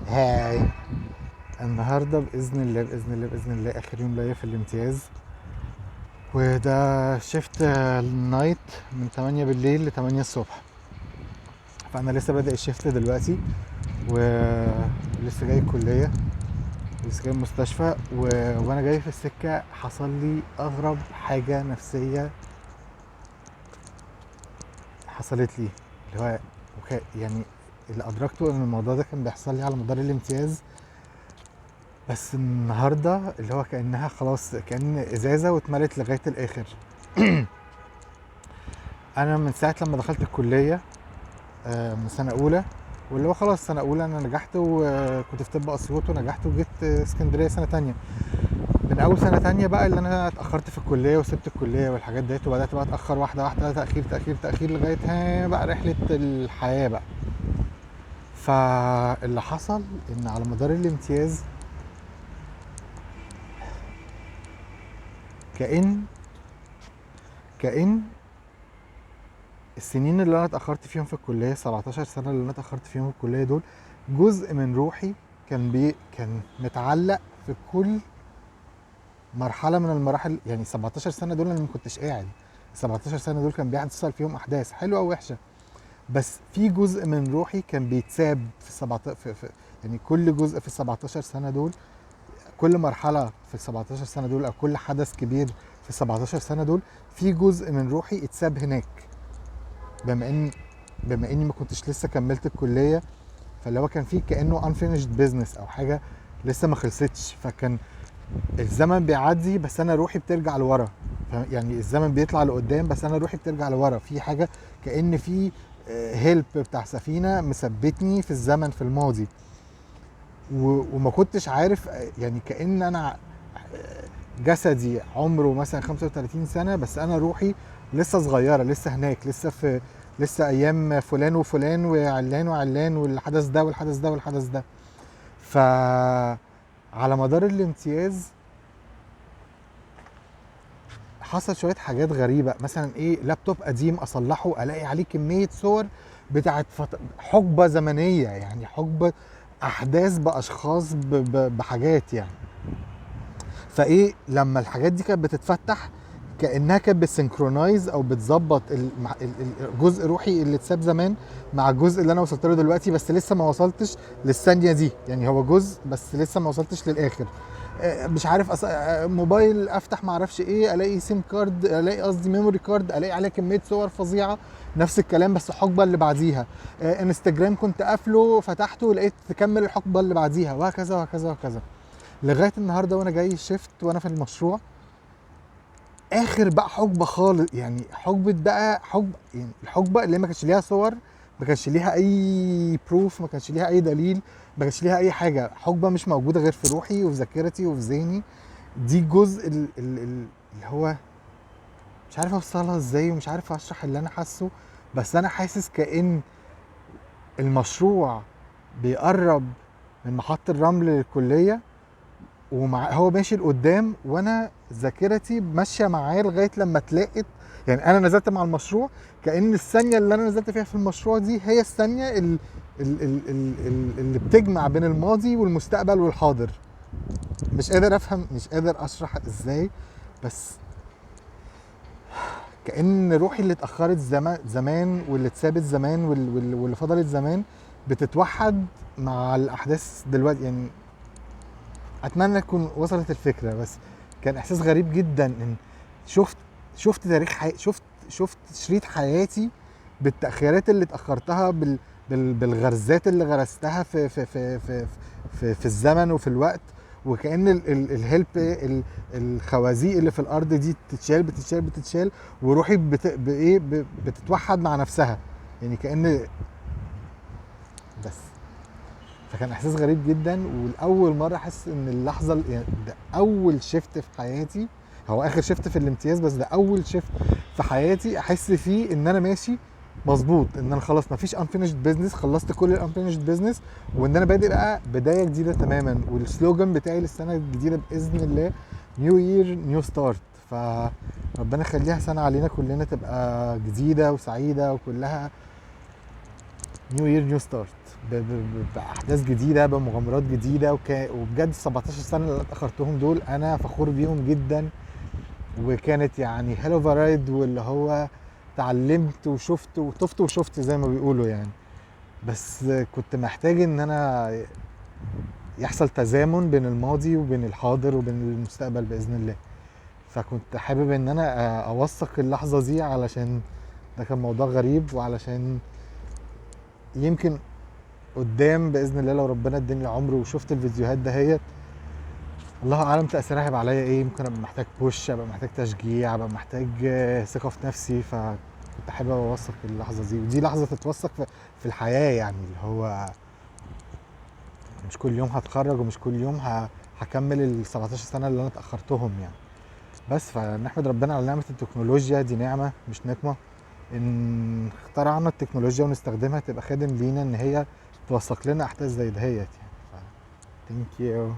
هاي. النهارده باذن الله اخر يوم ليا في الامتياز، وده شفت النايت من 8 بالليل ل 8 الصبح. فانا لسه بادئ الشفت دلوقتي، ولسه جاي الكليه، لسه جاي المستشفى وانا جاي في السكه حصل لي اغرب حاجه نفسيه حصلت لي، اللي هو يعني اللي ادركته ان الموضوع ده كان بيحصل لي على مدار الامتياز، بس النهارده اللي هو كانها خلاص كان ازازه واتملت لغايه الاخر. انا من ساعه لما دخلت الكليه، من سنه اولى، واللي هو خلاص سنه اولى انا نجحت وكنت في طب اسيوط ونجحت وجيت اسكندريه سنه تانية. من اول سنه تانية بقى اللي انا اتاخرت في الكليه وسبت الكليه والحاجات ديت، وبدات بقى اتاخر واحده واحده، تاخير تاخير تاخير لغايه بقى رحله الحياه بقى. فاللي حصل ان على مدار الامتياز كأن كأن السنين اللي انا اتاخرت فيهم في الكليه، 17 سنه اللي انا اتاخرت فيهم في الكليه دول، جزء من روحي كان متعلق في كل مرحله من المراحل. يعني 17 سنه دول انا ما كنتش قاعد، 17 سنه دول كان بيحصل فيهم احداث حلوه او وحشه، بس في جزء من روحي كان بيتساب في 17 يعني كل جزء في ال 17 سنه دول، كل مرحله في ال 17 سنه دول او كل حدث كبير في ال 17 سنه دول، في جزء من روحي اتساب هناك. بما ان بما اني ما كنتش لسه كملت الكليه، فاللي هو كان فيه كانه unfinished business او حاجه لسه ما خلصتش، فكان الزمن بيعدي بس انا روحي بترجع لورا. يعني الزمن بيطلع لقدام بس انا روحي بترجع لورا، في حاجه كان في هيلب بتاع سفينه مثبتني في الزمن في الماضي، وما كنتش عارف. يعني كأن انا جسدي عمره مثلا 35 سنة، بس انا روحي لسه صغيرة، لسه هناك، لسه ايام فلان وفلان وعلان وعلان والحدث ده والحدث ده والحدث ده. فعلى مدار الامتياز حصل شوية حاجات غريبة، مثلا لابتوب قديم اصلحه الاقي عليه كمية صور بتاعت حقبة زمنية، يعني حقبة احداث باشخاص بحاجات يعني. لما الحاجات دي كانت بتتفتح كانها كانت بتسنكرونايز او بتظبط الجزء روحي اللي اتساب زمان مع الجزء اللي انا وصلت له دلوقتي، بس لسه ما وصلتش للثانيه دي. يعني هو جزء بس لسه ما وصلتش للاخر. مش عارف موبايل افتح ما اعرفش الاقي سيم كارد، الاقي قصدي ميموري كارد، الاقي عليه كميه صور فظيعه، نفس الكلام بس حقبه اللي بعديها. انستجرام كنت قافله فتحته لقيت تكمل الحقبه اللي بعديها، وهكذا وهكذا وهكذا لغايه النهارده وانا جاي شفت وانا في المشروع. اخر بقى حقبه خالص، يعني حقبه بقى يعني الحقبه اللي ما كانش ليها صور، ما كانش ليها اي بروف، ما كانش ليها اي دليل، ما كانش ليها اي حاجه، حقبه مش موجوده غير في روحي وفي ذاكرتي وفي ذهني. دي جزء اللي هو مش عارف اوصلها ازاي ومش عارف اشرح اللي انا حاسه، بس انا حاسس كأن المشروع بيقرب من محطة الرمل للكلية، هو ماشي لقدام وانا ذاكرتي ماشيه معاه لغايه لما اتلاقت. يعني انا نزلت مع المشروع كأن الثانيه اللي انا نزلت فيها في المشروع دي هي الثانيه اللي بتجمع بين الماضي والمستقبل والحاضر. مش قادر افهم، مش قادر اشرح ازاي، بس كأن روحي اللي اتأخرت زمان واللي اتثابت زمان واللي فضلت زمان بتتوحد مع الأحداث دلوقتي. يعني اتمنى تكون وصلت الفكره، بس كان احساس غريب جدا ان شفت شفت تاريخ شفت شريط حياتي بالتاخيرات اللي اتاخرتها، بالغرزات اللي غرستها في الزمن وفي الوقت، وكأن الهيلب الخوازيق اللي في الارض دي بتتشال وروحي بتتوحد مع نفسها. يعني كأن بس فكان احساس غريب جدا، والاول مره احس ان اللحظه يعني ده اول شيفت في حياتي، هو اخر شيفت في الامتياز بس ده اول شيفت في حياتي احس فيه ان انا ماشي مظبوط، ان انا خلاص مفيش unfinished business، خلصت كل unfinished business، وان انا بادئ بقى بدايه جديده تماما. والسلوجان بتاعي للسنه الجديده باذن الله نيو يير نيو ستارت. فربنا يخليها سنه علينا كلنا تبقى جديده وسعيده وكلها نيو يير نيو ستارت، باحداث جديده، بمغامرات جديده، وبجد 17 سنه اللي اتاخرتهم دول انا فخور بيهم جدا. وكانت يعني هيل اوف رايد، واللي هو اتعلمت وشفت وطفت وشفت زي ما بيقولوا يعني. بس كنت محتاج ان انا يحصل تزامن بين الماضي وبين الحاضر وبين المستقبل باذن الله. فكنت حابب ان انا اوثق اللحظه دي، علشان ده كان موضوع غريب، وعلشان يمكن قدام باذن الله لو ربنا اداني العمر وشفت الفيديوهات دهيت، الله اعلم تاثيرها هيبقى عليا ايه. ممكن ابقى محتاج بوش، ابقى محتاج تشجيع، ابقى محتاج ثقه في نفسي. فكنت حابب اوثق اللحظه دي، ودي لحظه تتوثق في الحياه يعني، اللي هو مش كل يوم هتخرج، ومش كل يوم هكمل ال 17 سنه اللي انا اتاخرتهم يعني. بس فنحمد ربنا على نعمه التكنولوجيا، دي نعمه مش نقمه. ان اخترعنا التكنولوجيا ونستخدمها تبقى خادم لينا، ان هي توثق لنا احداث زي دهيت يعني. ثانك يو.